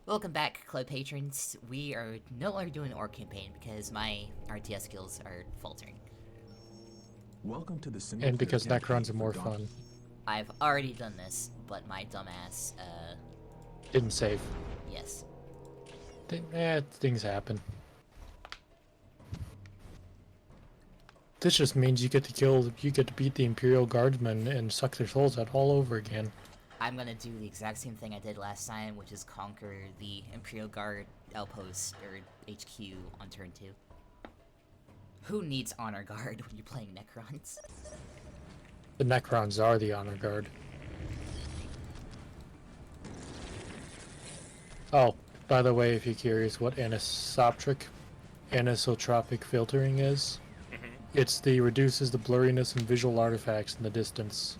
Welcome back, club patrons. We are no longer doing the orc campaign because my RTS skills are faltering. Welcome to the And because Necrons are more fun. I've already done this, but my dumbass, Didn't save. yes. Things happen. This just means you get to beat the Imperial Guardsmen and suck their souls out all over again. I'm gonna do the exact same thing I did last time, which is conquer the Imperial Guard outpost, or HQ, on turn 2. Who needs Honor Guard when you're playing Necrons? The Necrons are the Honor Guard. Oh, by the way, if you're curious what anisotropic filtering is, it's reduces the blurriness and visual artifacts in the distance.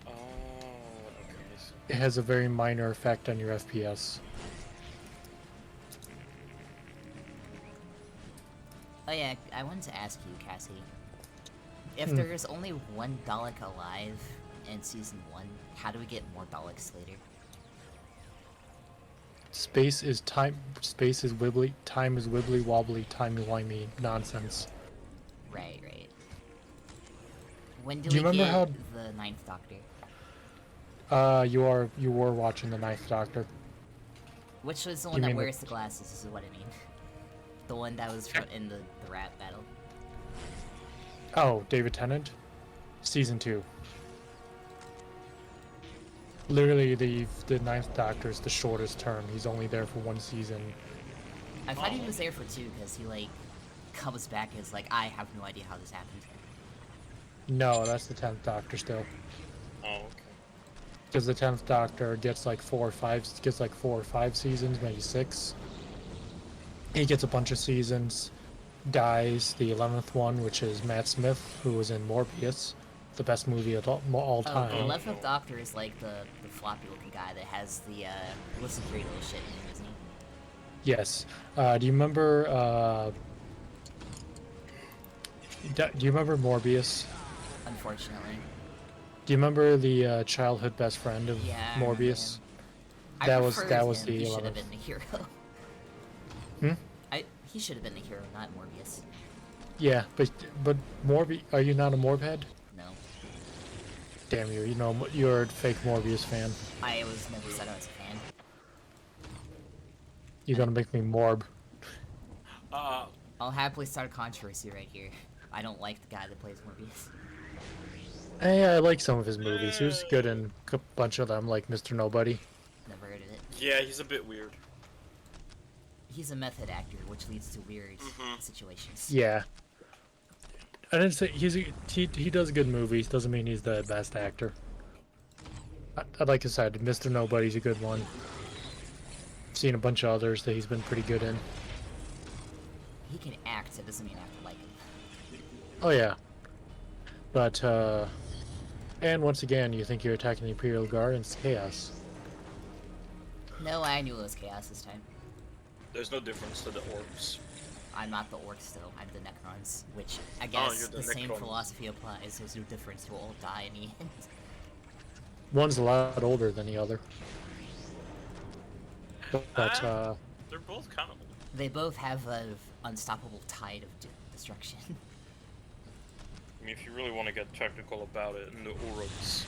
Oh, okay. It has a very minor effect on your FPS. Oh yeah, I wanted to ask you, Cassie. If there's only one Dalek alive in Season 1, how do we get more Daleks later? Space is wibbly, time is wibbly wobbly, timey-wimey nonsense. Right. When do you we remember get how the Ninth Doctor? you were watching the Ninth Doctor. Which was the one that wears the glasses, is what I mean. The one that was in the rat battle. Oh, David Tennant? Season 2. Literally, the Ninth Doctor is the shortest term. He's only there for one season. I thought he was there for 2, because he, like, comes back as, like, I have no idea how this happened. No, that's the 10th Doctor still. Oh, okay. Because the 10th Doctor gets like 4 or 5 seasons, maybe 6. He gets a bunch of seasons, dies. The 11th one, which is Matt Smith, who was in Morbius, the best movie of all time. The 11th Doctor is like the floppy looking guy that has the listen to little shit in him, isn't he? Yes. Do you remember Morbius? Unfortunately. Do you remember the childhood best friend of Morbius? That was the 11th. He should have been the hero. He should have been the hero, not Morbius. Yeah, but are you not a Morbhead? No. Damn you! You're a fake Morbius fan. I was never said I was a fan. You're gonna make me Morb. I'll happily start a controversy right here. I don't like the guy that plays Morbius. Hey, I like some of his movies. He was good in a bunch of them, like Mr. Nobody. Never heard of it. Yeah, he's a bit weird. He's a method actor, which leads to weird situations. Yeah. I didn't say he does good movies. Doesn't mean he's the best actor. Like I said, Mr. Nobody's a good one. I've seen a bunch of others that he's been pretty good in. He can act, it doesn't mean I have to like him. Oh yeah. But and once again, you think you're attacking the Imperial Guard, and it's chaos. No, I knew it was chaos this time. There's no difference to the orcs. I'm not the orcs though, I'm the Necrons, which I guess you're the the same Necron. philosophy applies. There's no difference, we'll all die in the end. One's a lot older than the other. But They're both kind of. They both have an unstoppable tide of destruction. I mean, if you really want to get technical about it, and the orcs.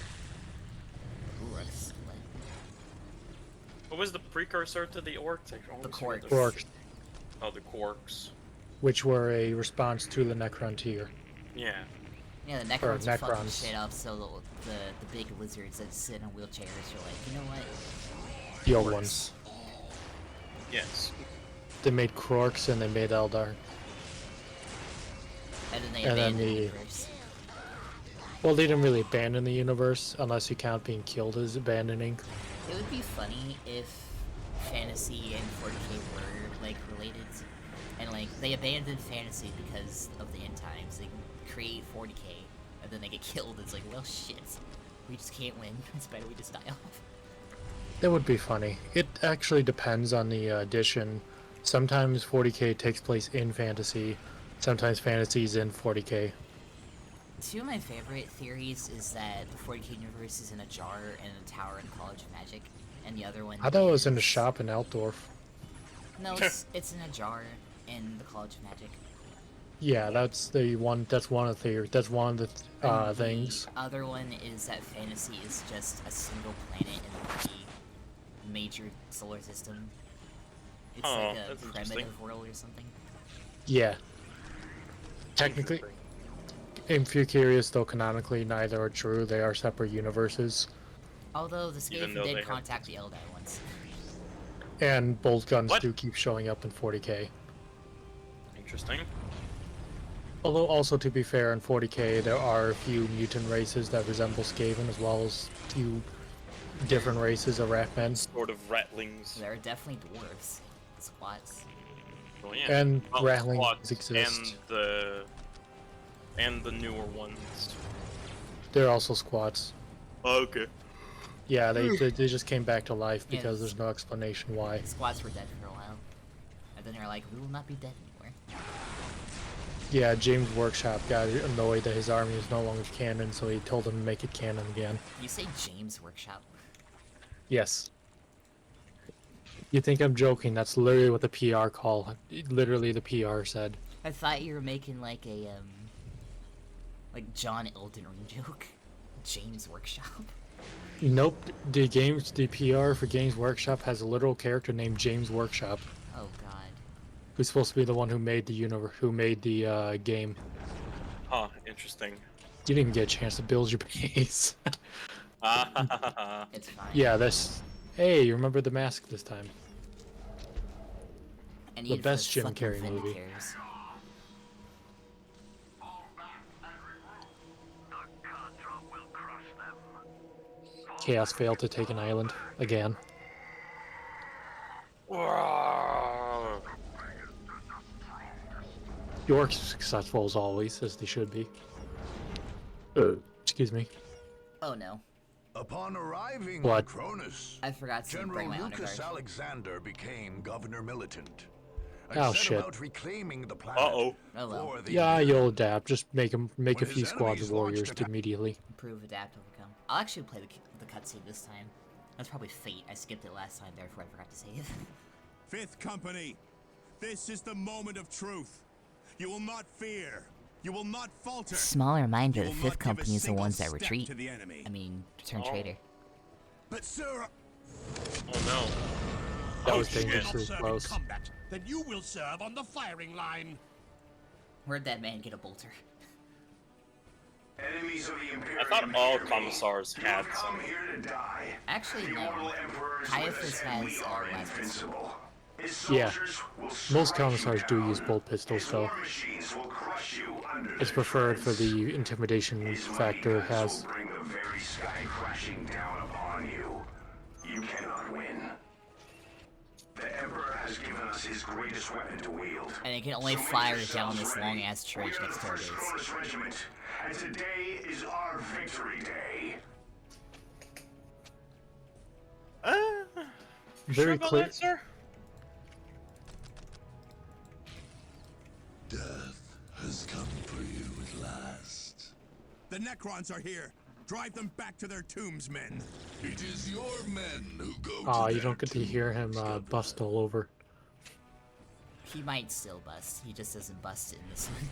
Urux. What was the precursor to the orcs? The Quarks. Quarks, Oh, the quarks. which were a response to the Necron tier. Yeah. Yeah, the Necrons are fucking Necrons. shit up, so the big lizards that sit in wheelchairs are like, you know what? The old ones. Yes. They made Quarks and they made Eldar. And then they And then abandon the the- universe. Well, they didn't really abandon the universe, unless you count being killed as abandoning. It would be funny if fantasy and 40k were, like, related. And, like, they abandoned fantasy because of the end times. They create 40k, and then they get killed. It's like, well, shit. We just can't win. It's better we just die off. That would be funny. It actually depends on the edition. Sometimes 40k takes place in fantasy. Sometimes fantasy is in 40k. Two of my favorite theories is that the 40k universe is in a jar and a tower in College of Magic, and the other one I thought it was in the is- shop in Altdorf. No, it's in a jar in the College of Magic. Yeah, that's the one. That's one of the. That's one of the And things. the other one is that fantasy is just a single planet in the major solar system. It's like a that's interesting. primitive world or something. Yeah. Technically, if you're curious, though, canonically, neither are true. They are separate universes. Although the Even Skaven though they did have contact the Eldar once. And bolt guns What? do keep showing up in 40k. Interesting. Although, also to be fair, in 40k there are a few mutant races that resemble Skaven, as well as a few different races of Ratmen. Sort of ratlings. There are definitely dwarves, squats. Oh, yeah. And Well, Ratlings squats exist. And the newer ones. They're also squats. Oh, okay. Yeah, they just came back to life because Yes. there's no explanation why. Squats were dead for a while, and then they're like, we will not be dead anymore. Yeah, James Workshop got annoyed that his army is no longer canon, so he told them to make it canon again. You say James Workshop? Yes. You think I'm joking? That's literally what the PR literally the PR said. I thought you were making like a like John Elden Ring joke. James Workshop. Nope. The PR for Games Workshop has a literal character named James Workshop, Oh God. who's supposed to be the one who made the game. Huh, interesting. You didn't even get a chance to build your base. Ah, It's fine. Yeah, that's. Hey, you remember the mask this time? And the even best for Jim fucking Carrey movie. Vindicators. Chaos failed to take an island again. Wow. York's successful as always, as they should be. Excuse me. Oh no. Upon arriving What? in Cronus, I forgot to General bring my honor Lucas guard. Alexander became Governor Militant. And Oh, set shit. about reclaiming the planet Uh-oh. Oh well. for the Yeah, Imperium. you'll adapt. Just make a When few his squads enemies of warriors launched attack- immediately. Improve, adapt, overcome. I'll actually play the cutscene this time. That's probably fate. I skipped it last time, therefore I forgot to save. Fifth Company, this is the moment of truth. You will not fear. You will not falter. Small reminder: You the will Fifth not give a Company is the single ones that step retreat. to the enemy. I mean, return Oh. traitor. But sir, Oh no. That was if you will not dangerously serve close. in combat, then you will serve on the firing line. Where'd that man get a bolter? Enemies of the I Imperium thought all hear me. commissars You had have come some. here to die. Actually, The no. immortal emperors Caiaphas with us, and has, we are Lazarus. invincible. His Yeah. soldiers will Most strike commissars you do down. use bolt pistols, His though. war machines will crush you under It's their preferred for treads. the intimidation His factor mighty guns has. will bring the very sky crashing down upon you. You cannot win. The Emperor has given us his greatest weapon to wield. And it can only So make fire yourselves down this ready. long-ass trench We are next the to our First base. Cronus Regiment, and today is our victory day. Very Sure about clear. that, sir? Death has come for you at last. The Necrons are here. Drive them back to their tombs, men. It is your men who go Aw, to you their don't get to hear him tombs, bust all over. He might still bust. He just doesn't bust it in this one.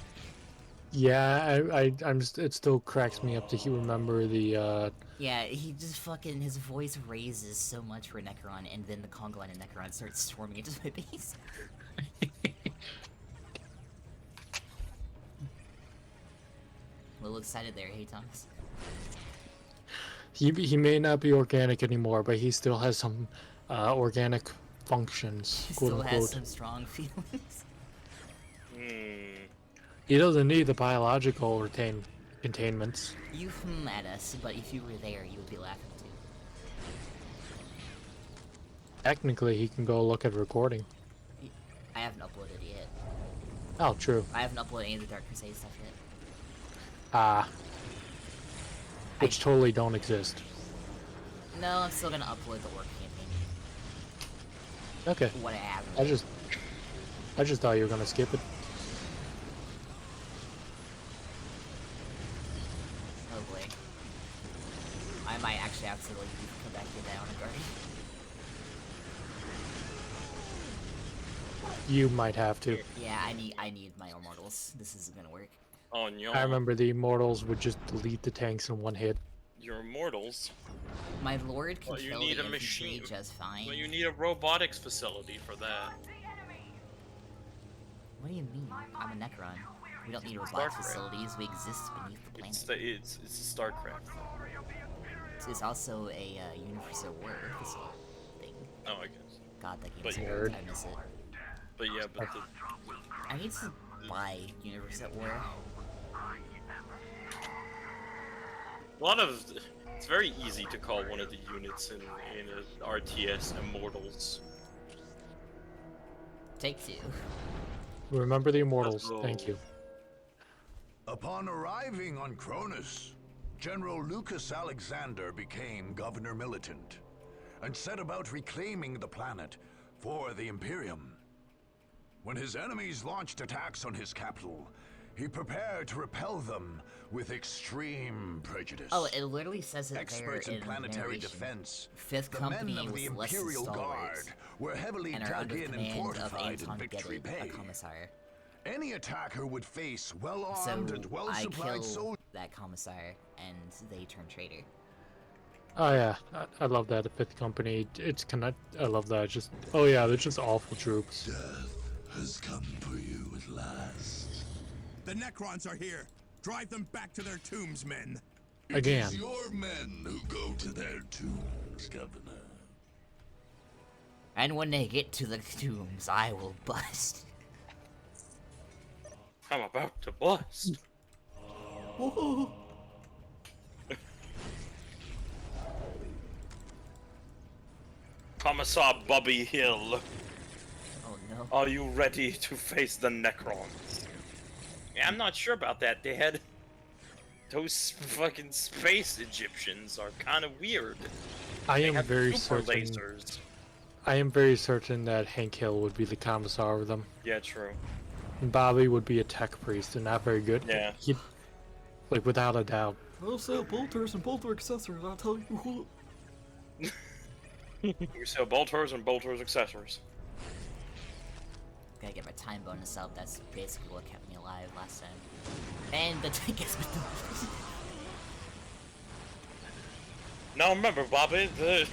Yeah, I'm just, it still cracks me up to remember the, Yeah, he just fucking, his voice raises so much for Necron, and then the Congo line and Necron starts storming into my base. A little excited there, hey Thomas? he may not be organic anymore, but he still has some, organic functions, He quote still has unquote. some strong feelings. He doesn't need the biological containments. You at us, but if you were there, you would be laughing too. Technically, he can go look at recording. I haven't uploaded it yet. Oh, true. I haven't uploaded any of the Dark Crusade stuff yet. Which totally don't exist. No, I'm still gonna upload the Orc campaign. Okay. What I have. I just thought you were gonna skip it. Oh boy. I might actually have to like come back to that on a guard. You might have to. Yeah, I need my immortals. This isn't gonna work. Oh no. I remember the immortals would just delete the tanks in one hit. Your immortals. My lord can Well, you kill need the a infantry machine. just fine. Well, you need a robotics facility for that. What do you mean? I'm a Necron. We don't need Starcraft. robot facilities. We exist beneath the planet. It's a StarCraft. It's also a Universal War facility thing. Oh, I guess. God, that But game's nerd. old. I miss it. But yeah, but the, I need to buy Universal War. a lot of it's very easy to call one of the units in a RTS immortals. Take two. Remember the immortals. Oh. Thank you. Upon arriving on Cronus, General Lucas Alexander became Governor Militant and set about reclaiming the planet for the Imperium. When his enemies launched attacks on his capital, he prepared to repel them with extreme prejudice. Oh, it literally says it Experts there in in planetary narration. defense, Fifth the men Company of the was less Imperial than Guard stalwart were heavily and are dug under the in and command of fortified in Anton Victory Geddes, a Bay. commissar. Any attacker would face So well-armed and I well-supplied kill soldiers. that commissar, and they turn traitor. Oh yeah, I love that. The Fifth Company, it's connect. I love that. Just oh yeah, they're just awful troops. Death has come for you at last. The Necrons are here. Drive them back to their tombs, men. Again. It is your men who go to their tombs, Governor. And when they get to the tombs, I will bust. I'm about to bust. Commissar Bobby Hill, Oh no. are you ready to face the Necrons? Yeah, I'm not sure about that, Dad. Those fucking space Egyptians are kind of weird. I They am have very super certain. lasers. I am very certain that Hank Hill would be the commissar of them. Yeah, true. And Bobby would be a tech priest and not very good. Yeah. He'd, like without a doubt. I'll sell bolters and bolter accessories, I'll tell you who. You sell bolters and bolters accessories. Gotta get my time bonus up. That's basically what kept me alive last time. And the tank has been deleted. Now remember, Bobby, the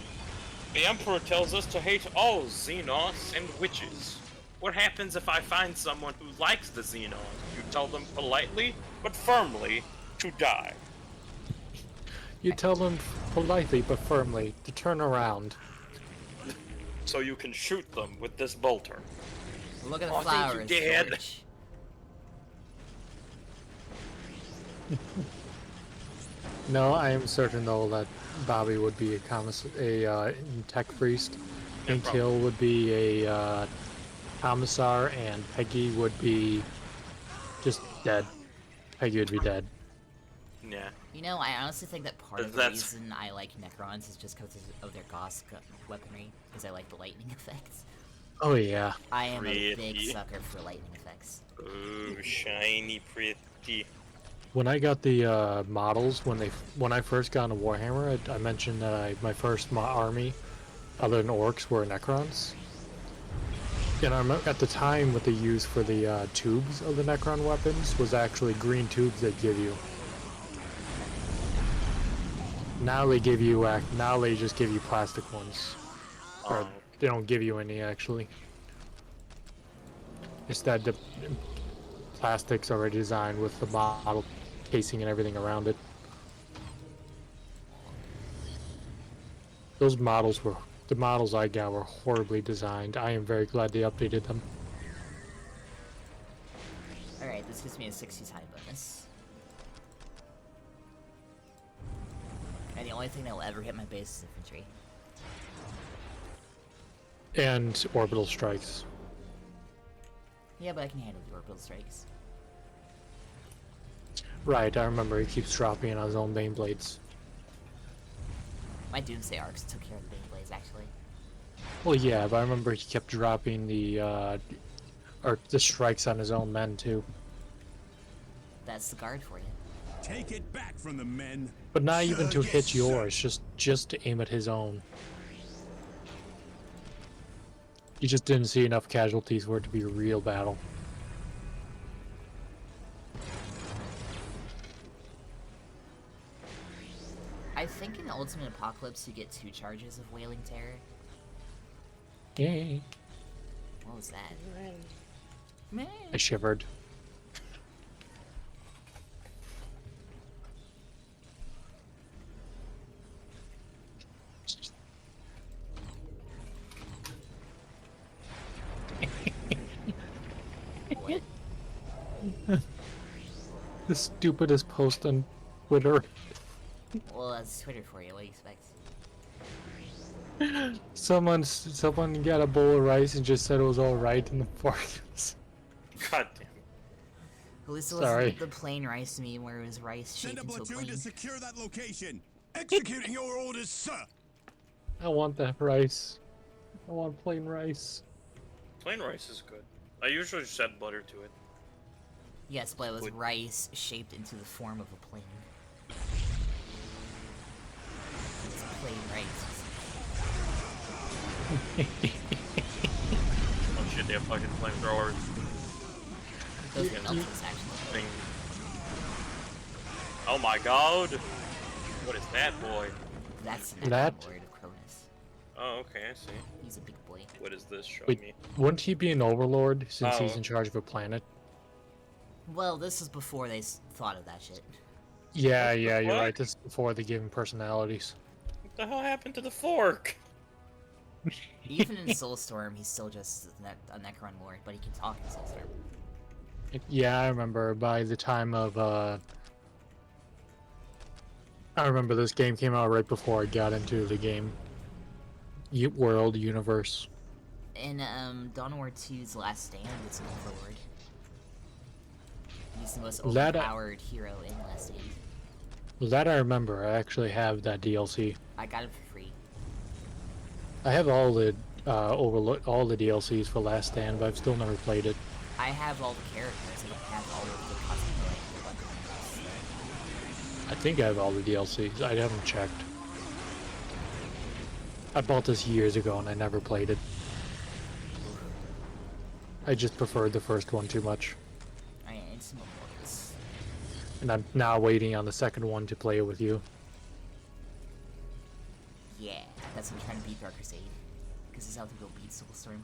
Emperor tells us to hate all Xenos and witches. What happens if I find someone who likes the Xenos? You tell them politely, but firmly, to die. You tell them politely but firmly to turn around. So you can shoot them with this bolter. Look at the Oh, thank you, flowers, Dad. George. No, I am certain though that Bobby would be a tech priest. Hank probably. Hill would be a commissar, and Peggy would be just dead. Peggy would be dead. Yeah. You know, I honestly think that part of the That's- reason I like Necrons is just because of their Gauss weaponry, because I like the lightning effects. Oh yeah. I am a big Pretty. sucker for lightning effects. Ooh, shiny, pretty. When I got the models, when I first got into Warhammer, I mentioned that my first army, other than orcs, were Necrons. And I remember at the time what they used for the tubes of the Necron weapons was actually green tubes they give you. Now they give you now they just give you plastic ones, or they don't give you any actually. It's that the plastic's already designed with the model casing and everything around it. Those models were the models I got were horribly designed. I am very glad they updated them. Alright, this gives me a 60 time bonus. And the only thing that will ever hit my base is infantry. And orbital strikes. Yeah, but I can handle the orbital strikes. Right, I remember he keeps dropping on his own Bane Blades. My Doomsday arcs took care of the Bane Blades, actually. Well, yeah, but I remember he kept dropping the strikes on his own men too. That's the guard for you. Take it back from the men. But not even to Yes, hit sir. yours, just to aim at his own. You just didn't see enough casualties for it to be a real battle. I think in Ultimate Apocalypse you get 2 charges of Wailing Terror. Yay. What was that? Man. I shivered. What? The stupidest post on Twitter. Well, that's Twitter for you. What do you expect? Someone got a bowl of rice and just said it was all right in the forest. God damn. At least it Sorry. wasn't the plain rice meme where it was rice shaped Send a into a platoon plane. to secure that location. Executing your orders, sir. I want that rice. I want plain rice. Plain rice is good. I usually just add butter to it. Yes, but it was Would- rice shaped into the form of a plane. It's plain rice. Oh shit, they have fucking flamethrowers. Those Yeah. are melters, actually. Thing. Oh my god! What is that, boy? That's an That- Lord of Cronus. Oh, okay, I see. He's a big boy. What is this? Show Wait, me. wouldn't he be an overlord since he's Oh. in charge of a planet? Well, this is before they thought of that shit. Yeah, What the yeah, you're fuck? right. This is before they give him personalities. What the hell happened to the fork? Even in Soulstorm, he's still just a Necron Lord, but he can talk in Soulstorm. Yeah, I remember by the time of, I remember this game came out right before I got into the game. World, universe. In Dawn of War 2's Last Stand, it's an Overlord. He's the most That, overpowered hero in Last Stand. That I remember. I actually have that DLC. I got it for free. I have all the, all the DLCs for Last Stand, but I've still never played it. I have all the characters, I don't have all of the cosmetic weapons. I think I have all the DLCs. I haven't checked. I bought this years ago and I never played it. I just preferred the first one too much. I need some Immortals. And I'm now waiting on the second one to play it with you. Yeah, that's what I'm trying to beat Dark Crusade. Because this is how to go beat Soulstorm.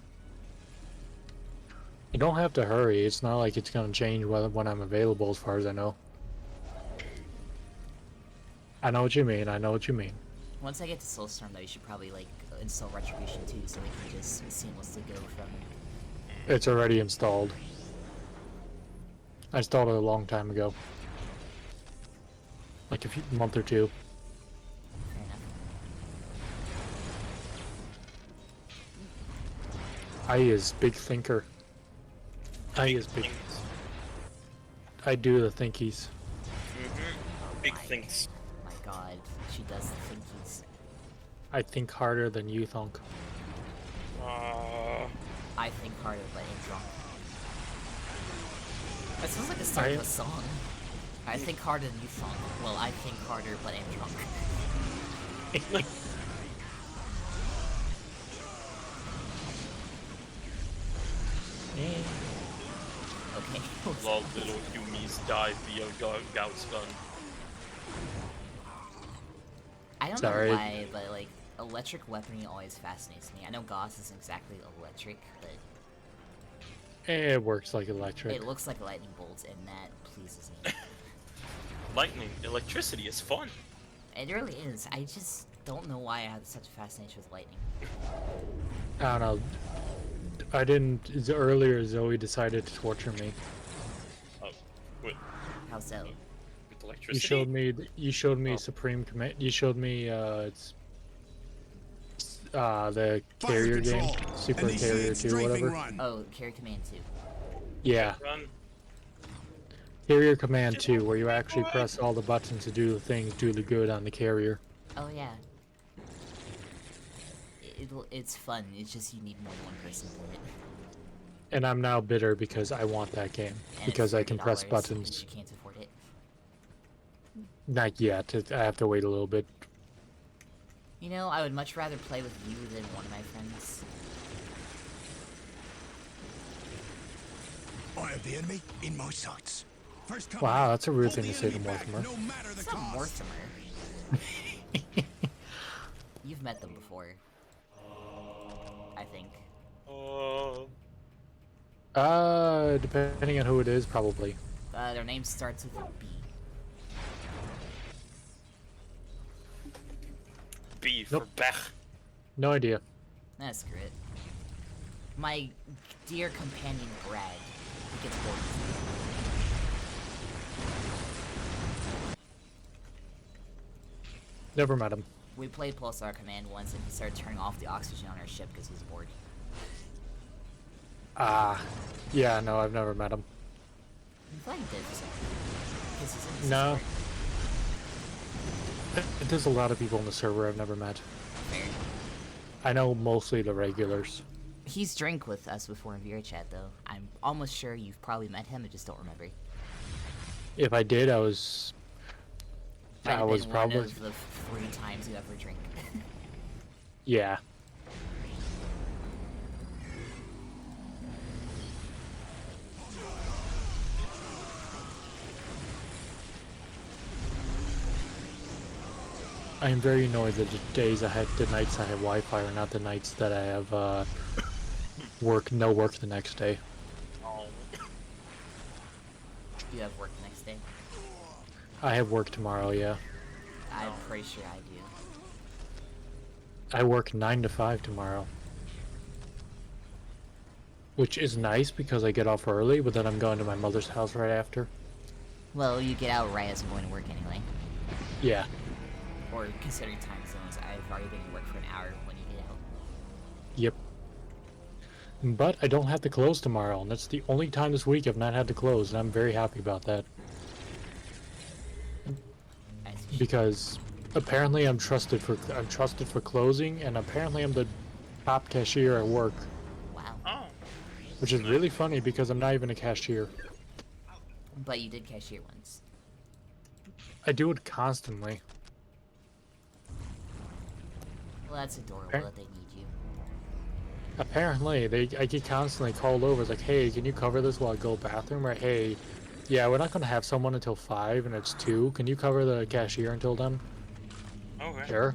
You don't have to hurry. It's not like it's going to change when I'm available as far as I know. I know what you mean. I know what you mean. Once I get to Soulstorm, though, you should probably, like, install Retribution too, so we can just seamlessly go from... It's already installed. I installed it a long time ago. Like a month or two. Fair enough. I is big thinker. I is big. Thinks. I do the thinkies. Big my- things. My god, she does the thinkies. I think harder than you think. I think harder, but am drunk. That sounds like the start of a song. I think harder than you think. Well, I think harder, but am drunk. Okay. Lol, little Yumi's die via Gout's gun. I don't Sorry. know why, but like, electric weaponry always fascinates me. I know Gauss isn't exactly electric, but It works like electric. it looks like a lightning bolt, and that pleases me. Lightning, electricity is fun. It really is. I just don't know why I have such a fascination with lightning. I don't know. I didn't. Earlier, Zoe decided to torture me. Oh, with How so? electricity? You showed me. You showed me Oh. Supreme Command. You showed me. It's. The carrier game, Super Carrier 2, whatever. Run. Oh, Carry Command 2. Yeah, Run. Carrier Command 2, where you actually press all the buttons to do the things, do the good on the carrier. Oh yeah. It's fun. It's just you need more than one person to play it. And I'm now bitter because I want that game And because it's I can press $30 buttons. because you can't afford it. Not yet. I have to wait a little bit. You know, I would much rather play with you than one of my friends. eye of the enemy in my sights. First come Wow, out, that's a rude hold thing the to say to enemy back, Mortimer. No matter the It's not cost. Mortimer. You've met them before. I think. Depending on who it is, probably. Their name starts with a B. B for Nope. Bech. No idea. That's great. My dear companion Brad, he gets bored with me. Never met him. We played Pulsar Command once and he started turning off the oxygen on our ship because he was bored. Yeah, no, I've never met him. I thought he did for some reason. 'Cause he's in the No. Discord. There's a lot of people in the server I've never met. Fair. I know mostly the regulars. He's drank with us before in VR chat though. I'm almost sure you've probably met him, I just don't remember. If I did, I was Might have was been probably... one of the 3 times you ever drink. Yeah. I am very annoyed that the nights I have Wi-Fi are not the nights that I have no work the next day. Oh. You have work the next day? I have work tomorrow, yeah. I'm pretty sure I do. I work 9 to 5 tomorrow. Which is nice because I get off early, but then I'm going to my mother's house right after. Well, you get out right as I'm going to work anyway. Yeah. Or considering time zones, I've already been to work for an hour when you get out. Yep. But I don't have to close tomorrow, and that's the only time this week I've not had to close, and I'm very happy about that. Because apparently I'm trusted for closing, and apparently I'm the top cashier at work. Wow. Oh. Which is really funny because I'm not even a cashier. But you did cashier once. I do it constantly. Well, that's adorable Okay. that they need you. Apparently, I get constantly called over. It's like, hey, can you cover this while I go bathroom? Or, hey, yeah, we're not going to have someone until 5 and it's 2. Can you cover the cashier until then? Okay. Sure.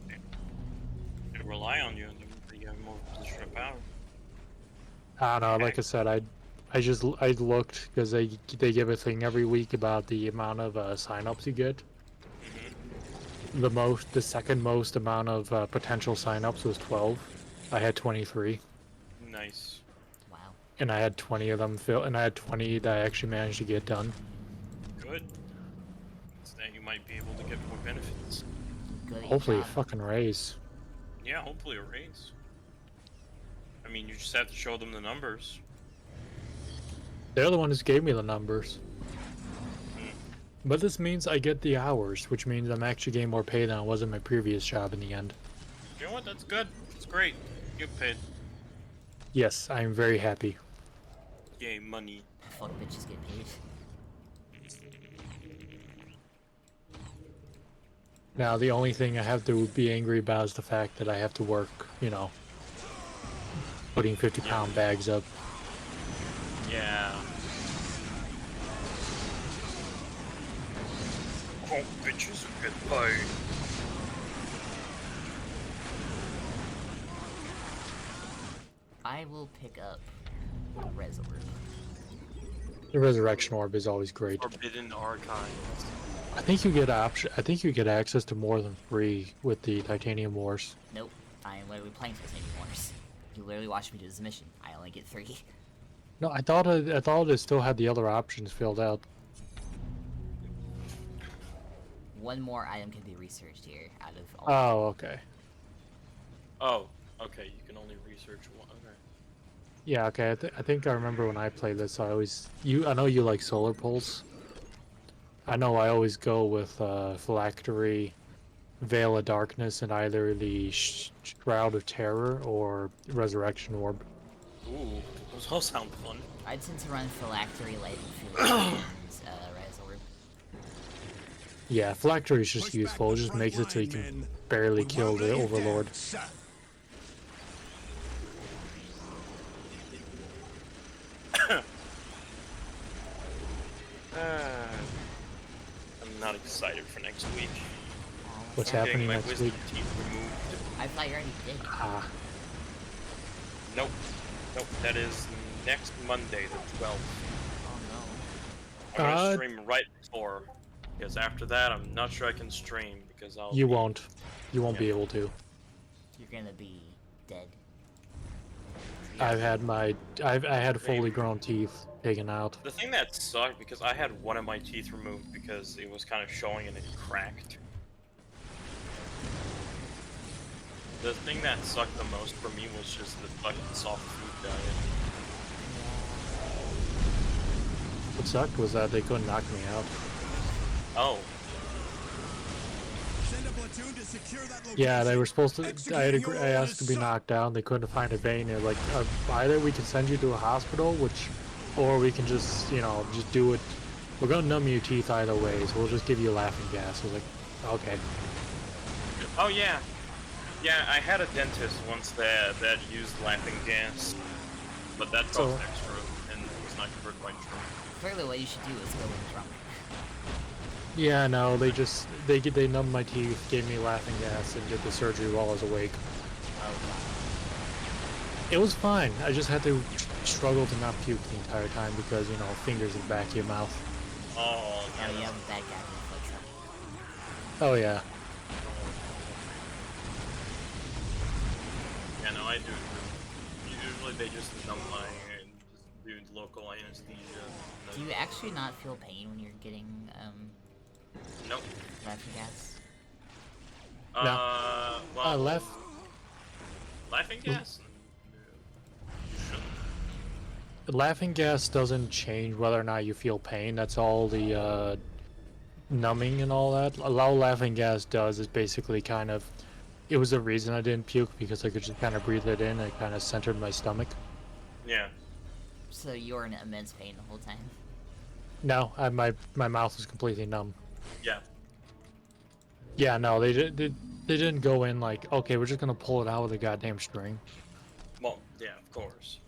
They rely on you and you have more position of power. I don't know, like I said, I looked because they give a thing every week about the amount of sign-ups you get. The second most amount of potential sign-ups was 12. I had 23. Nice. Wow. And I had 20 of them and I had 20 that I actually managed to get done. Good. So that you might be able to get more benefits. Good at your Hopefully a job. fucking raise. Yeah, hopefully a raise. I mean, you just have to show them the numbers. They're the ones who gave me the numbers. But this means I get the hours, which means I'm actually getting more pay than I was in my previous job in the end. You know what? That's good. It's great. Get paid. Yes, I am very happy. Yay, money. Fuck bitches get paid. Now, the only thing I have to be angry about is the fact that I have to work, you know, putting 50-pound bags up. Yeah. Oh, bitches get paid. I will pick up the Res Orb. The Resurrection Orb is always great. Forbidden Archives. I think you get access to more than 3 with the Titanium Wars. Nope. I am literally playing Titanium Wars. You literally watched me do this mission. I only get 3. No, I thought it still had the other options filled out. One more item can be researched here out of all. Oh, okay. Oh, okay. You can only research one. Okay. Yeah, okay. I think I remember when I played this. I know you like Solar Pulse. I know I always go with Phylactery, Veil of Darkness, and either the Shroud of Terror or Resurrection Orb. Ooh, those all sound fun. I tend to run Phylactery, Light, and Res Orb. Yeah, Phylactery is just useful. It just makes it so you can barely kill the Overlord. I'm not excited for next week. What's I'm happening getting my next wisdom week? teeth removed. I thought you already did. Ah, Nope. Nope. That is next Monday, the 12th. Oh I'm gonna Uh, stream right before, because after that, I'm not sure I can stream because I'll. you be- won't. You won't Yeah. be able to. no. You're gonna be dead. Yeah. I had fully Maybe. grown teeth taken out. The thing that sucked because I had one of my teeth removed because it was kind of showing and it cracked. The thing that sucked the most for me was just the fucking soft food diet. What sucked was that they couldn't knock me out. Oh, Send a platoon to secure that location. Yeah, they were supposed to. Executing your I asked to be orders, knocked down. They couldn't find a vein. They're like, either we can send you to a hospital, or we can just, just do it. We're gonna numb your teeth either way, so we'll just give you laughing gas. I was like, okay. oh yeah, yeah. I had a dentist once that used laughing gas, but that cost So- extra and it was not covered by insurance. Clearly, what you should do is go in drunk. Yeah, no, they numbed my teeth, gave me laughing gas, and did the surgery while I was awake. Oh It was fine. I just had to struggle to not puke the entire time because, fingers in the back of your mouth. Oh, god. yeah. Oh, you have a bad guy reflex up. Oh yeah. Yeah, no, I do. Usually they just numb my and just do local anesthesia. Do you actually not feel pain when you're getting Nope. laughing gas? Well, Left. laughing gas? You shouldn't. Laughing gas doesn't change whether or not you feel pain. That's all the numbing and all that. All laughing gas does is basically kind of. It was the reason I didn't puke because I could just kind of breathe it in. It kind of centered my stomach. Yeah. So you were in immense pain the whole time. No, my mouth was completely numb. Yeah. Yeah, no, they didn't go in like, okay, we're just gonna pull it out with a goddamn string. Well, yeah, of course.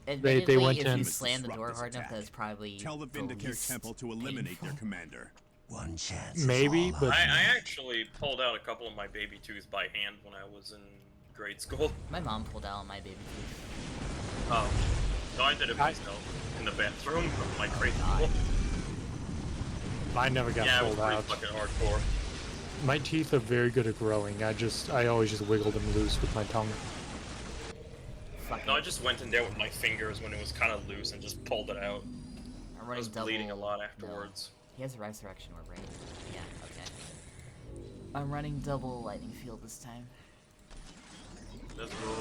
Admittedly, went if in- you slam the door Disrupt this hard enough, attack. that's probably Tell the the Vindicare least Temple to eliminate their painful. commander. One chance. is Maybe, all but- I actually pulled out a couple of my baby tooth by hand when I was in grade school. My mom pulled out my baby tooth. Oh. No, I did it myself in the bathroom of my grade school. Mine never got Yeah, it was pulled pretty out. fucking hardcore. My teeth are very good at growing. I always just wiggled them loose with my tongue. Fuck No, I it. just went in there with my fingers when it was kind of loose and just pulled it out. I'm I running was double. bleeding a lot no. afterwards. He has a resurrection orb, right? Yeah, okay. I'm running double lightning field this time. Let's go.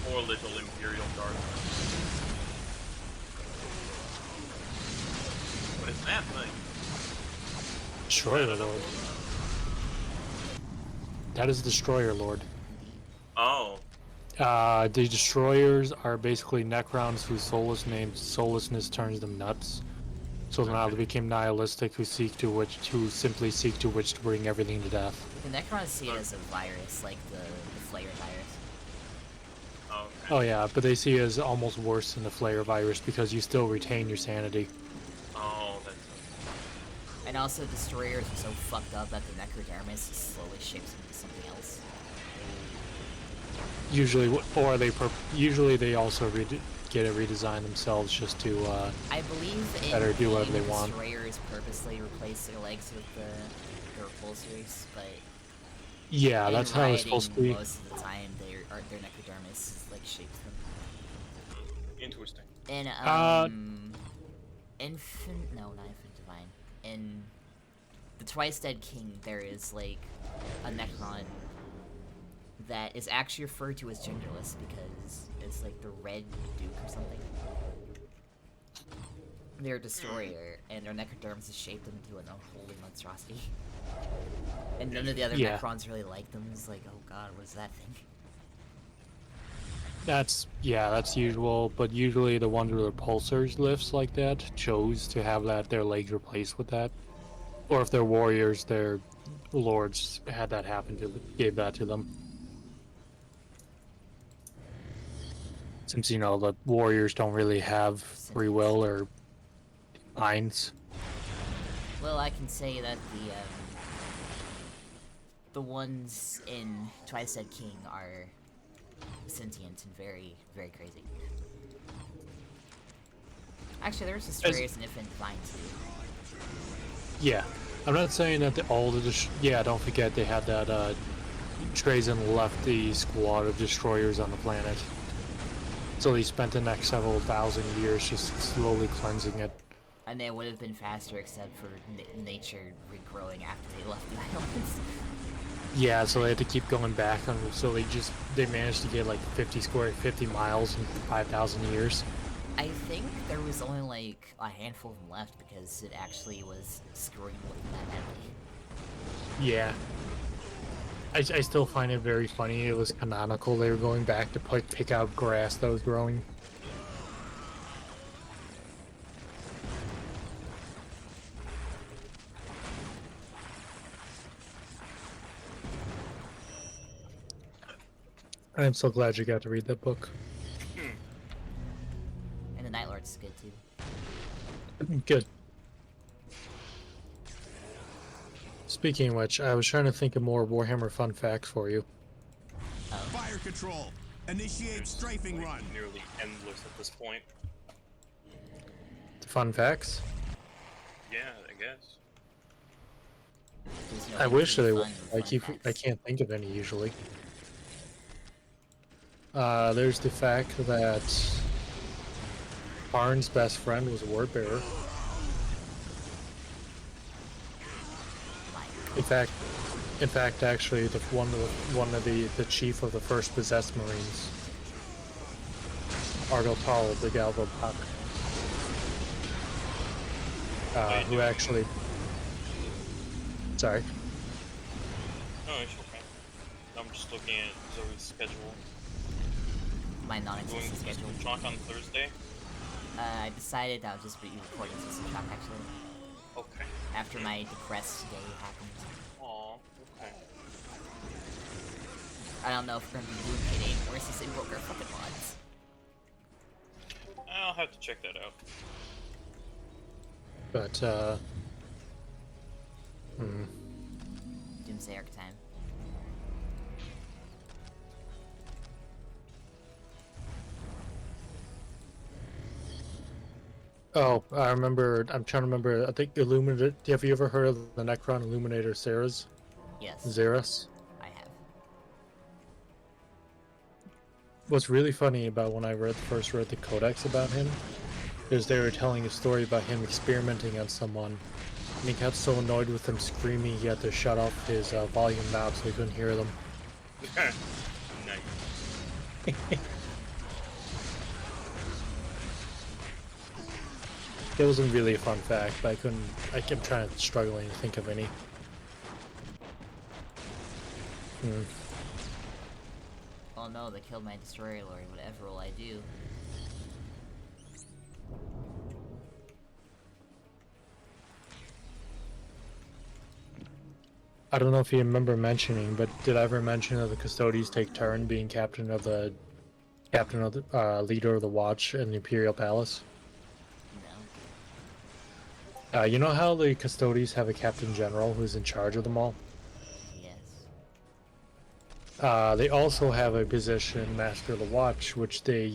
Poor little Imperial Guard. What is that thing? Destroyer Lord. That is Destroyer Lord. Oh. The Destroyers are basically Necrons whose soullessness turns them nuts. So now they became nihilistic who simply seek to bring everything to death. The Necrons see it as a virus, like the Flayer virus. Okay. Oh yeah, but they see it as almost worse than the Flayer virus because you still retain your sanity. Oh, that's. And also, Destroyers are so fucked up that the Necrodermis slowly shapes into something else. Usually they also get a redesign themselves just to I believe in Better do whatever game, they want. Destroyers purposely replace their legs with the repulsors, but yeah, in that's how it's rioting, supposed to be. most of the time, their Necrodermis like shapes them. Interesting. In not Infant Divine. In the Twice Dead King, there is like a Necron that is actually referred to as genderless because it's like the Red Duke or something. They're a destroyer, and their Necrodermis is shaped into an unholy monstrosity. And none of the other Yeah. Necrons really like them. It's like, oh god, what is that thing? That's usual, but usually the ones with repulsors lifts like that chose to have their legs replaced with that. Or if they're warriors, their lords had that happen gave that to them. since you know the warriors don't really have free will or minds. Well, I can say that the ones in Twice Said King are sentient and very, very crazy. Actually, there's a Spurious and Infinite Divine too. Yeah, I'm not saying that all the yeah. Don't forget they had that Trazen left the squad of destroyers on the planet, so he spent the next several thousand years just slowly cleansing it. And they would have been faster except for nature regrowing after they left the islands. Yeah, so they had to keep going back, and so they managed to get like 50 miles in 5,000 years. I think there was only like a handful of them left because it actually was screwing with them that badly. Yeah. I still find it very funny. It was canonical. They were going back to pick out grass that was growing. I'm so glad you got to read that book. And the Night Lord's good too. Good. Speaking of which, I was trying to think of more Warhammer fun facts for you. Fire control. Initiate strafing run. Nearly endless at this point. Fun facts? Yeah, I guess. There's no I wish really they would. fun I can't think of any usually. There's the fact that Barnes' best friend was a word bearer. In fact, actually, one of the chief of the first possessed Marines, Argel the Galvo Puck, who actually. Sorry. No, it's okay. I'm just looking at Zoe's schedule. My non-existent schedule. Shock on Thursday. I decided I'll just be recording System Shock actually. Okay. After my depressed day happened. Aw, okay. I don't know if we're gonna be doing it anymore since they broke our fucking mods. I'll have to check that out. But Doomsday Arc time. Oh, I remember. I'm trying to remember. I think Illuminator. Have you ever heard of the Necron Illuminator Ceres? Yes. Xeris? I have. What's really funny about when I first read the codex about him is they were telling a story about him experimenting on someone, and he got so annoyed with them screaming he had to shut off his volume knob so he couldn't hear them. Nice. It wasn't really a fun fact, but I kept struggling to think of any. Oh no, they killed my Destroyer Lord, whatever will I do? I don't know if you remember mentioning, but did I ever mention that the Custodians take turn being leader of the Watch in the Imperial Palace? No. You know how the Custodians have a Captain General who's in charge of them all? Yes. They also have a position, Master of the Watch, which they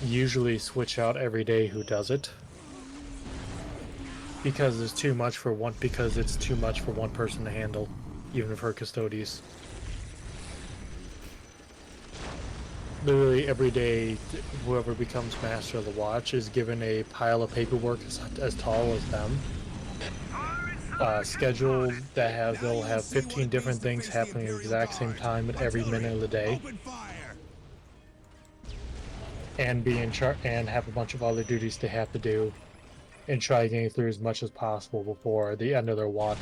usually switch out every day who does it. Because it's too much for one person to handle, even for Custodians. Literally every day, whoever becomes Master of the Watch is given a pile of paperwork as tall as them. Scheduled that they'll have 15 different things happening at the exact same time at every minute of the day. And be in charge and have a bunch of other duties they have to do. And try getting through as much as possible before the end of their watch.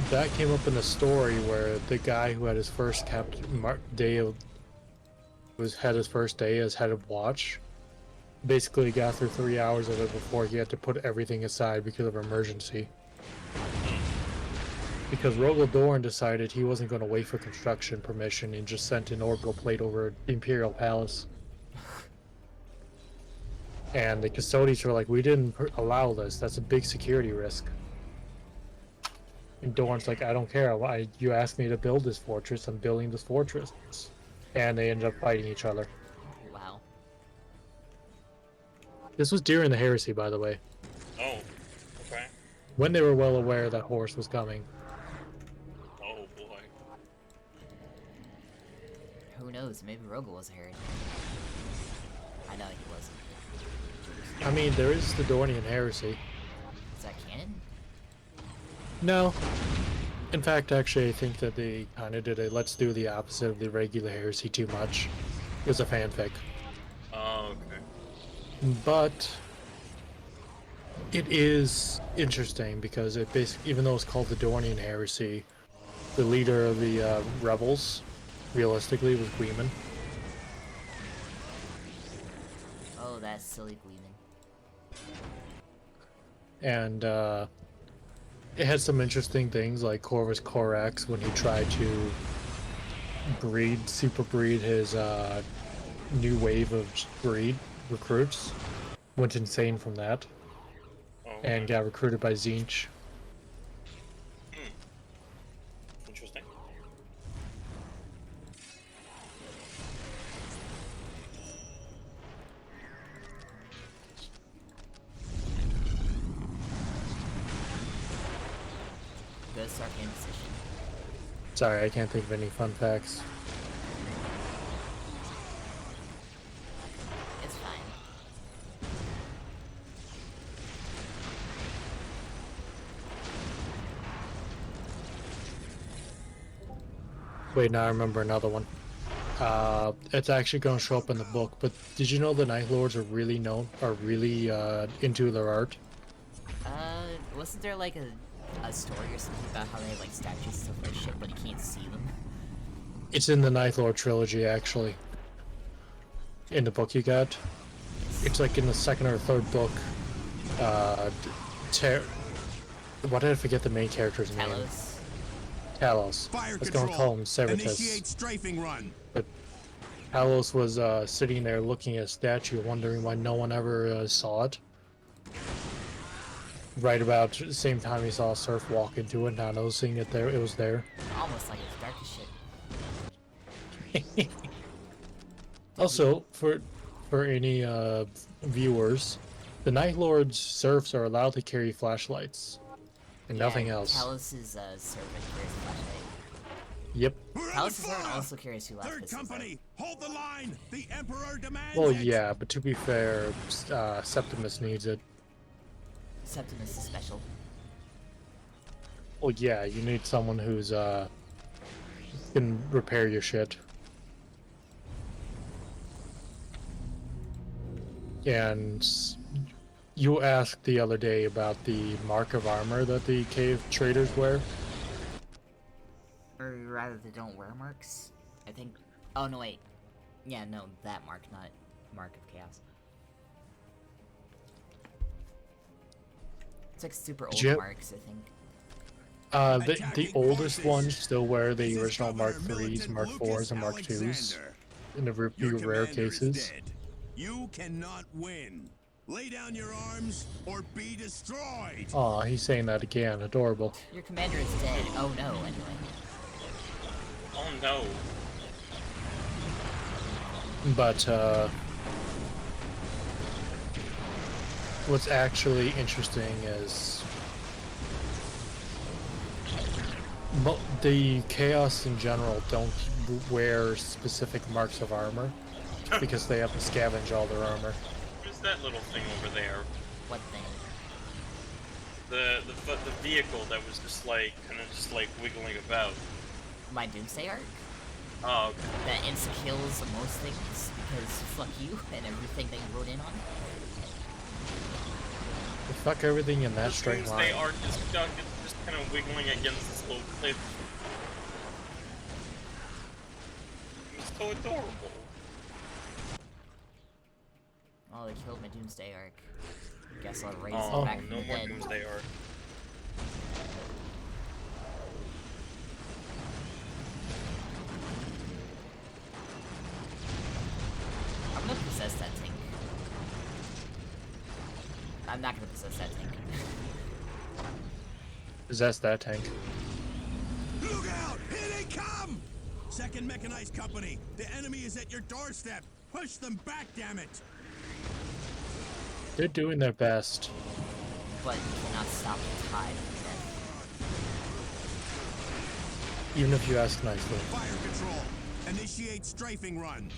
That came up in the story where the guy who had his first day as head of watch basically got through 3 hours of it before he had to put everything aside because of emergency. Because Rogel Dorn decided he wasn't going to wait for construction permission and just sent an orbital plate over the Imperial Palace. And the custodians were like, we didn't allow this. That's a big security risk. And Dorn's like, I don't care. You asked me to build this fortress. I'm building this fortress. And they ended up fighting each other. Wow. This was during the heresy, by the way. Oh, okay. When they were well aware that Horus was coming. Oh boy. Who knows? Maybe Rogel was a heretic. I know he wasn't. I mean, there is the Dornian heresy. Is that canon? No. In fact, actually, I think that they kind of did a let's do the opposite of the regular heresy too much. It was a fanfic. Oh, okay. But it is interesting because it basically, even though it's called the Dornian heresy, the leader of the rebels, realistically, was Gleeman. Oh, that silly Gleeman. And it had some interesting things like Corvus Corax when he tried to super breed his new wave of recruits. Went insane from that. Oh, And got recruited by Zinch. interesting. Go start game position. Sorry, I can't think of any fun facts. It's fine. Wait, now I remember another one. It's actually going to show up in the book, but did you know the Night Lords are really into their art? Wasn't there like a story or something about how they have like statues and stuff like shit, but you can't see them? It's in the Night Lord trilogy, actually. In the book you got. It's like in the second or third book. Why did I forget the main character's name? Talos. Talos. Fire I was going to control. call him Servatus. Initiate strafing run. But Talos was sitting there looking at a statue, wondering why no one ever saw it. Right about the same time he saw Surf walk into it, not noticing it there. It was there. Almost like it's dark as shit. Also, for any viewers, the Night Lord's serfs are allowed to carry flashlights and nothing else. Talos' servant carries a flashlight. Yep. We're Talos' under servant fire. also carries two Third pistols. company, hold the line. The Emperor demands Well, it. yeah, but to be fair, Septimus needs it. Septimus is special. Well, yeah, you need someone who's can repair your shit. And you asked the other day about the mark of armor that the cave traders wear. Or rather, they don't wear marks. I think. Oh no, wait. Yeah, no, that mark, not Mark of Chaos. It's like super old Yep. marks, I think. The oldest ones still wear the original Mark 3s, Mark 4s, and Mark 2s. Alexander. In the few Your rare commander is cases. dead. You cannot win. Lay down your arms or be destroyed. Aw, he's saying that again. Adorable. Your commander is dead. Oh no, anyway. Oh no. But, what's actually interesting is the Chaos in general don't wear specific marks of armor because they have to scavenge all their armor. Where's that little thing over there? What thing? The vehicle that was just like kind of just like wiggling about. My Doomsday arc? Oh, okay. That insta-kills most things because fuck you and everything they wrote in on. Fuck everything in that This straight Doomsday line. arc is just kind of wiggling against this little cliff. It's so adorable. Oh, they killed my Doomsday arc. Guess I'll raise Oh, it back from no the more dead. Doomsday arc. Possess that tank. Possess that tank. Look out! Here they come! Second Mechanized Company, the enemy is at your doorstep. Push them back, damn it! They're doing their best. But you cannot stop the tide of Even if you ask nicely. Fire control. Initiate strafing run.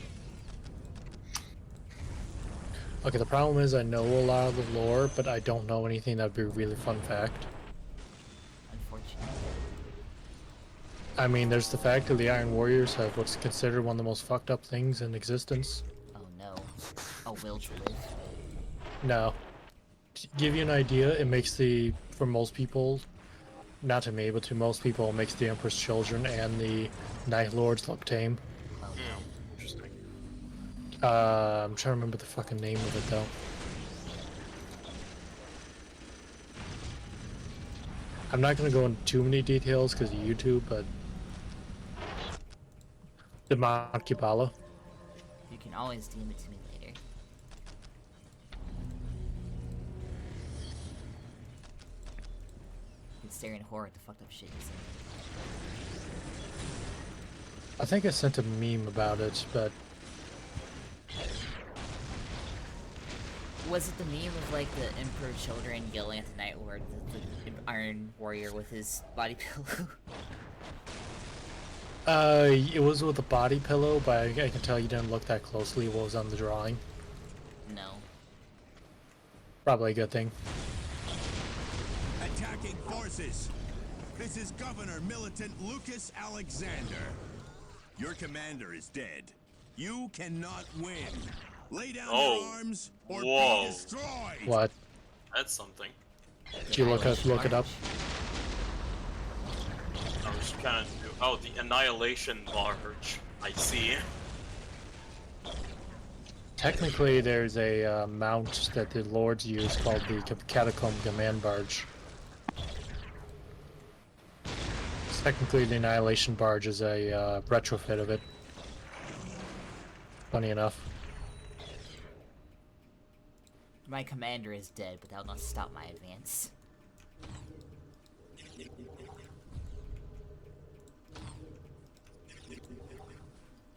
Okay, the problem is I know a lot of the lore, but I don't know anything that'd be a really fun fact. unfortunately. I mean, there's the fact that the Iron Warriors have what's considered one of the most fucked up things in existence. Oh no. A will to live. No. To give you an idea, it makes for most people, not to me, but to most people, it makes the Emperor's Children and the Night Lords look tame. Oh no. Interesting. I'm trying to remember the fucking name of it, though. I'm not going to go into too many details because of YouTube, but... the Mount Kibala. You can always DM it to me later. You can stare in horror at the fucked up shit you said. I think I sent a meme about it, but... Was it the meme of like the Emperor Children yelling at the Night Lord, the Iron Warrior with his body pillow? It was with a body pillow, but I can tell you didn't look that closely what was on the drawing. No. Probably a good thing. Attacking forces. This is Governor Militant Lucas Alexander. Your commander is dead. You cannot win. Lay down your arms or whoa. be destroyed. What? That's something. Did you look it up? I was kind of... Oh, the Annihilation March. I see. Technically, there's a mount that the Lords use called the Catacomb Command Barge. Technically, the Annihilation Barge is a retrofit of it. Funny enough. My commander is dead, but that will not stop my advance.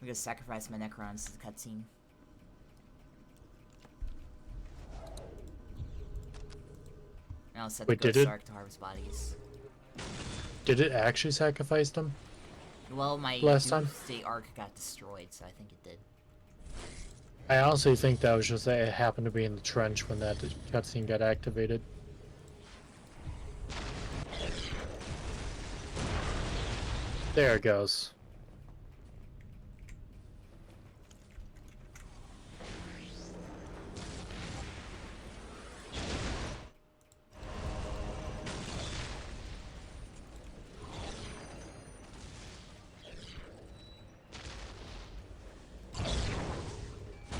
I'm gonna sacrifice my Necrons to the cutscene. And I'll set the Wait, did Ghost it? Ark to harvest bodies. Did it actually sacrifice them? Well, my Last time? Doomsday Ark got destroyed, so I think it did. I honestly think that was just that it happened to be in the trench when that cutscene got activated. There it goes.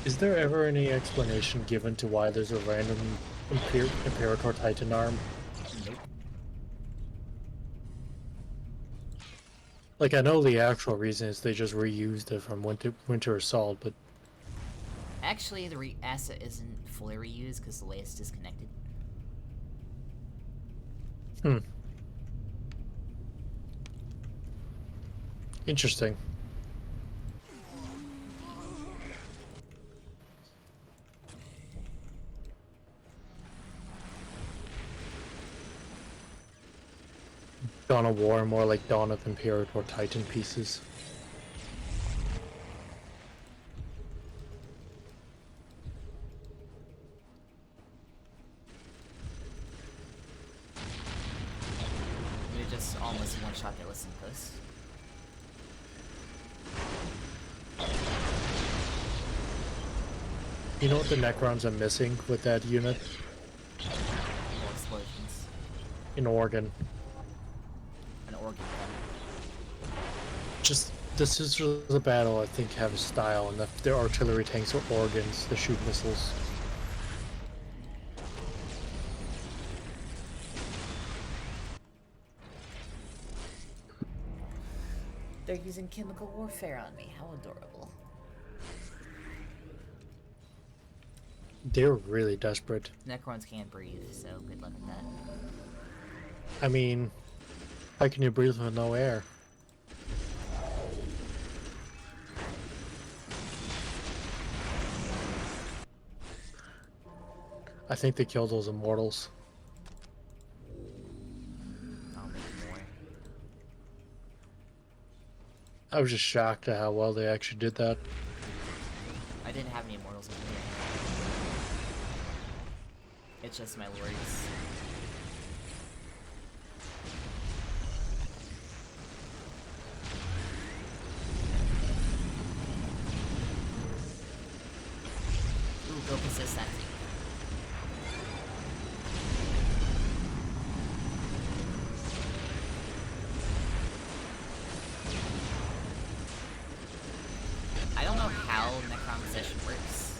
Is there ever any explanation given to why there's a random Imperator Titan arm? Nope. Like, I know the actual reason is they just reused it from Winter Assault, but... Actually, the asset isn't fully reused because the way it's disconnected. Hmm. Interesting. Dawn of War, more like Dawn of Imperator Titan pieces. We just almost one-shot their listening post. You know what the Necrons are missing with that unit? More explosions. An organ. An organ gun. Just, the Sisters of the Battle, I think, have a style, and their artillery tanks are organs that shoot missiles. They're using chemical warfare on me. How adorable. They're really desperate. Necrons can't breathe, so good luck with that. I mean, how can you breathe with no air? I think they killed those immortals. I'll make more. I was just shocked at how well they actually did that. I didn't have any immortals in here. It's just my lords. Ooh, go consistent. I don't know how Necron possession works.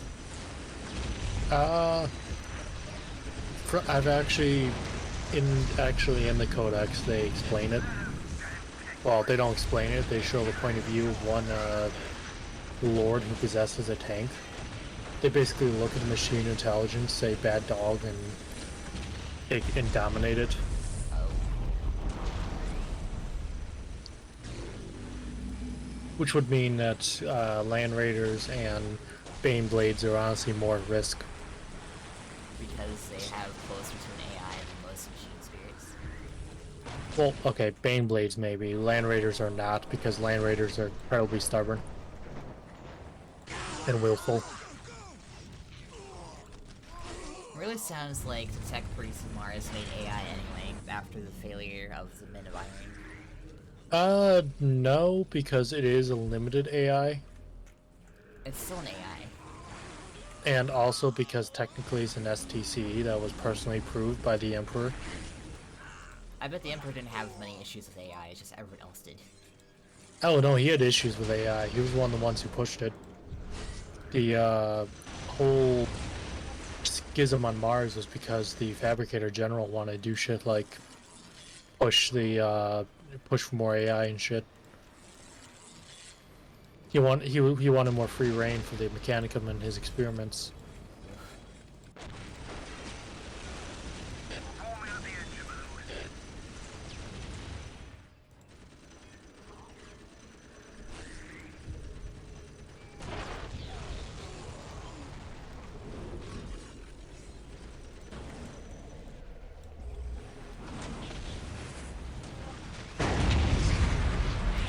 I've actually, in the codex, they explain it. Well, they don't explain it. They show the point of view of one lord who possesses a tank. They basically look at the machine intelligence, say bad dog, and dominate it. Which would mean that Land Raiders and Bane Blades are honestly more at risk. Because they have closer to an AI than most machine spirits. Well, okay, Bane Blades maybe. Land Raiders are not, because Land Raiders are incredibly stubborn. And willful. It really sounds like the tech priests of Mars made AI anyway, after the failure of the Men of Iron. No, because it is a limited AI. It's still an AI. And also because technically it's an STC that was personally approved by the Emperor. I bet the Emperor didn't have as many issues with AI, it's just everyone else did. Oh no, he had issues with AI. He was one of the ones who pushed it. The whole schism on Mars was because the Fabricator General wanted to do shit like push for more AI and shit. He wanted more free reign for the Mechanicum and his experiments.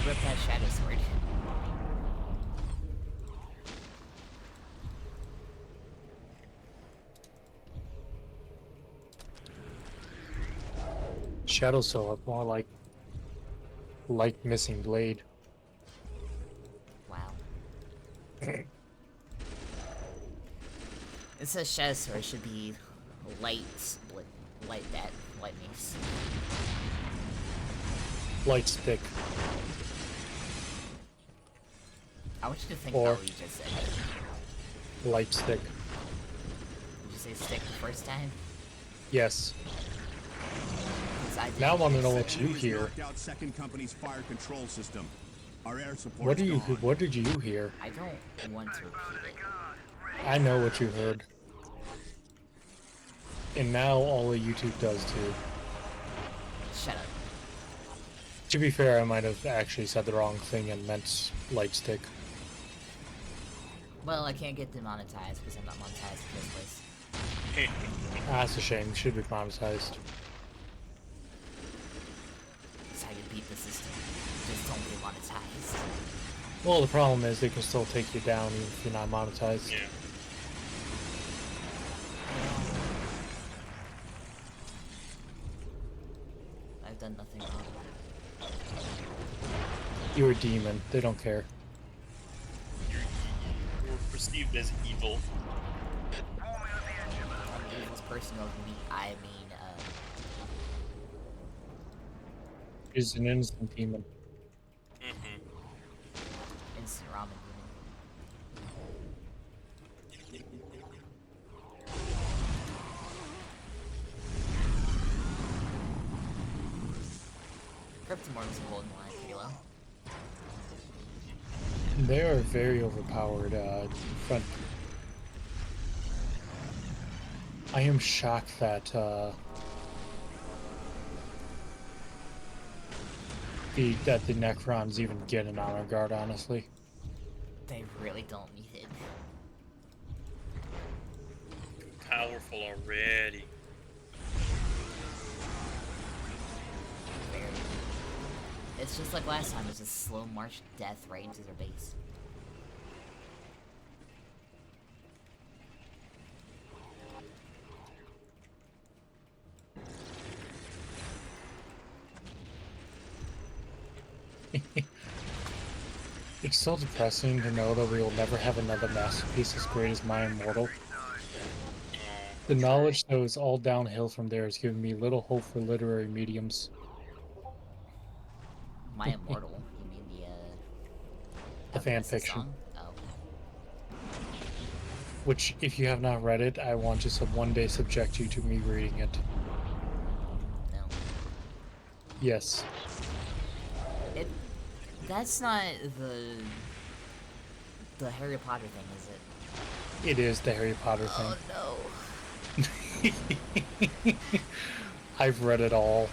Rip that Shadow Sword. Shadow Sword, more like missing blade. Wow. It says Shadow Sword should be light mace. Light stick. I want you to think Or- about what you just said. Light stick. Did you say stick the first time? Yes. 'Cause I Now I didn't. want to know what you Enemies hear. knocked out Second Company's fire control system. Our air support What is do you? gone. What did you hear? I don't want to repeat it. I know what you heard. And now all of YouTube does too. Shut up. To be fair, I might have actually said the wrong thing and meant light stick. Well, I can't get demonetized because I'm not monetized in this place. That's a shame. You should be monetized. That's how you beat the system. Just don't get monetized. Well, the problem is they can still take you down even if you're not monetized. Yeah. I've done nothing wrong. You're a demon. They don't care. You're perceived as evil. I'm the evilest person over me. I mean, He's an innocent demon. instant ramen demon. Cryptomorphs hold in line pretty well. They are very overpowered front. I am shocked that the Necrons even get an honor guard, honestly. They really don't need it. Powerful already. Barely. It's just like last time, it's a slow march death right into their base. It's so depressing to know that we will never have another masterpiece as great as My Immortal. The knowledge that it was all downhill from there has given me little hope for literary mediums. My Immortal? You mean The the fan rest of the fiction. song? Oh. Which, if you have not read it, I want to one day subject you to me reading it. No. Yes. That's not the Harry Potter thing, is it? It is the Harry Potter thing. Oh no. I've read it all.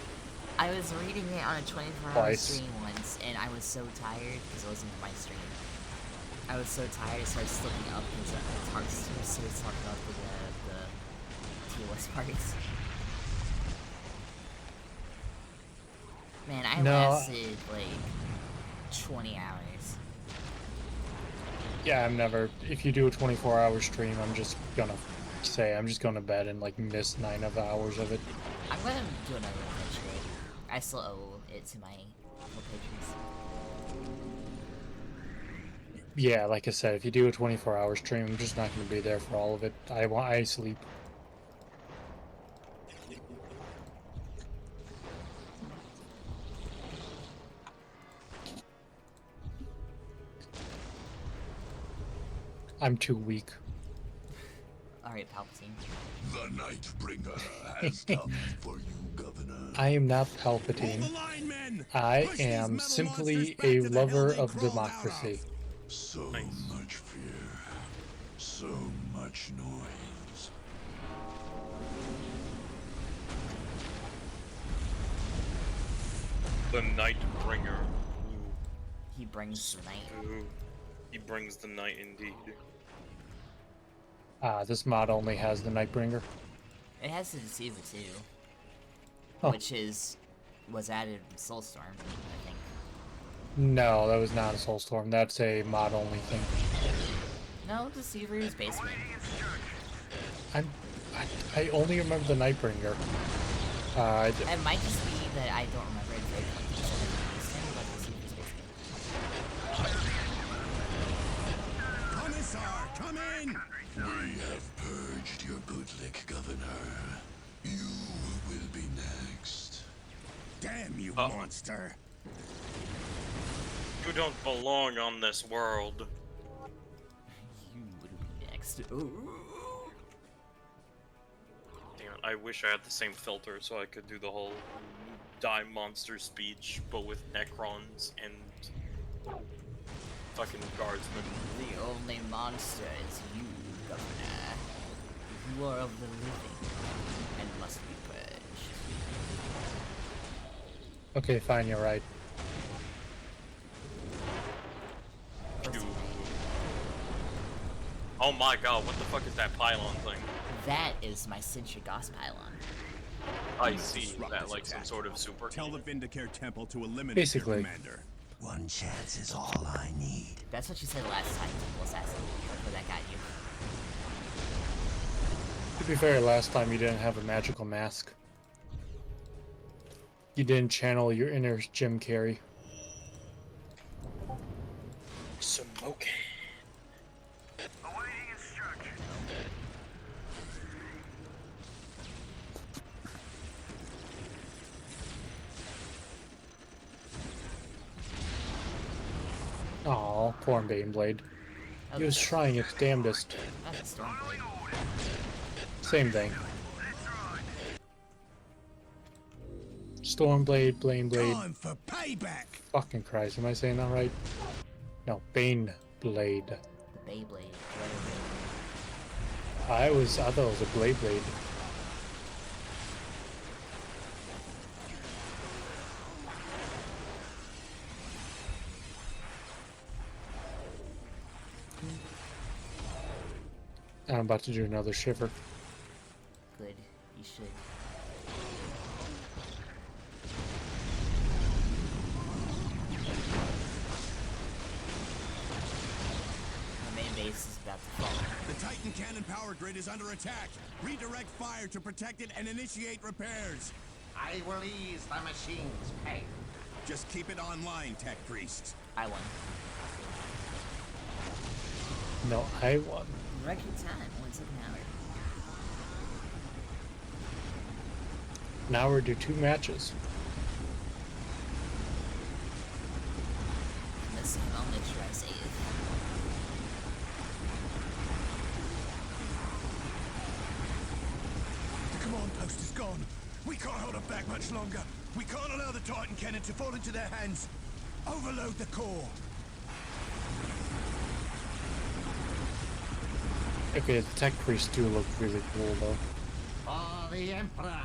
I was reading it on a 24-hour Twice. stream once, and I was so tired because it wasn't my stream. I was so tired, I started looking up because it's hard to talk about the TOS parts. Man, I lasted like 20 hours. Yeah, I'm never. If you do a 24-hour stream, I'm just gonna go to bed and like miss 9 of the hours of it. I'm gonna do another one eventually. I still owe it to my patrons. Yeah, like I said, if you do a 24-hour stream, I'm just not gonna be there for all of it. I sleep. I'm too weak. Alright, Palpatine. The Nightbringer has come for you, Governor. I am not Palpatine. I am simply a lover of democracy. So much fear. So much noise. The Nightbringer. He brings the night. Ooh. He brings the night indeed. This mod only has the Nightbringer. It has the Deceiver too. Oh. Which was added in Soulstorm, I think. No, that was not a Soulstorm. That's a mod only thing. No, Deceiver is basement. I only remember the Nightbringer. It might just be that I don't remember it very well because I didn't understand about Deceiver's basement. Commissar, come in! We have purged your bootlick, Governor. You will be next. Damn you, monster! You don't belong on this world. You would be next. Ooh. Damn it, I wish I had the same filter so I could do the whole die monster speech, but with Necrons and fucking guardsmen. The only monster is you, Governor. You are of the living and must be purged. Okay, fine, you're right. Oh my god, what the fuck is that pylon thing? That is my Sentry Gauss pylon. I see that, like some sort of super. Tell the Vindicare Temple to eliminate Basically. your commander. One chance is all I need. That's what you said last time, Temple Assassin. Look where that got you. To be fair, last time you didn't have a magical mask. You didn't channel your inner Jim Carrey. Smoking. Awaiting instruction. Aw, poor Baneblade. He was trying its damnedest. That's a Stormblade. Same thing. Stormblade, Baneblade. Time for payback! Fucking Christ, am I saying that right? No, Baneblade. The Beyblade. I thought it was a Blade Blade. I'm about to do another shiver. Good. You should. The main base is about to fall. The Titan cannon power grid is under attack. Redirect fire to protect it and initiate repairs. I will ease the machine's pain. Just keep it online, Tech Priest. I won. No, I won. Record time. 1 second hour. Now we're do 2 matches. This time I'll make sure I save. The command post is gone. We can't hold them back much longer. We can't allow the Titan cannon to fall into their hands. Overload the core. Okay, the tech priests do look really cool though. For the Emperor.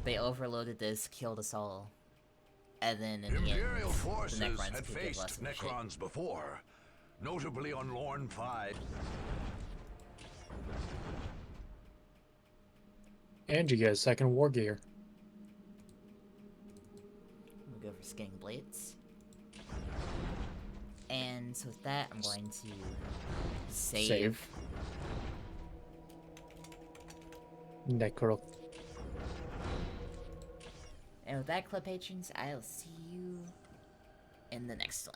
They overloaded this, killed us all. And then in the Imperial end, forces the Necrons had could get less faced than shit. Necrons before, notably on Lorne 5. And you get a second war gear. We'll go for Skinning Blades. And so with that, I'm going to save. Necro. And with that, Club Patrons, I'll see you in the next one.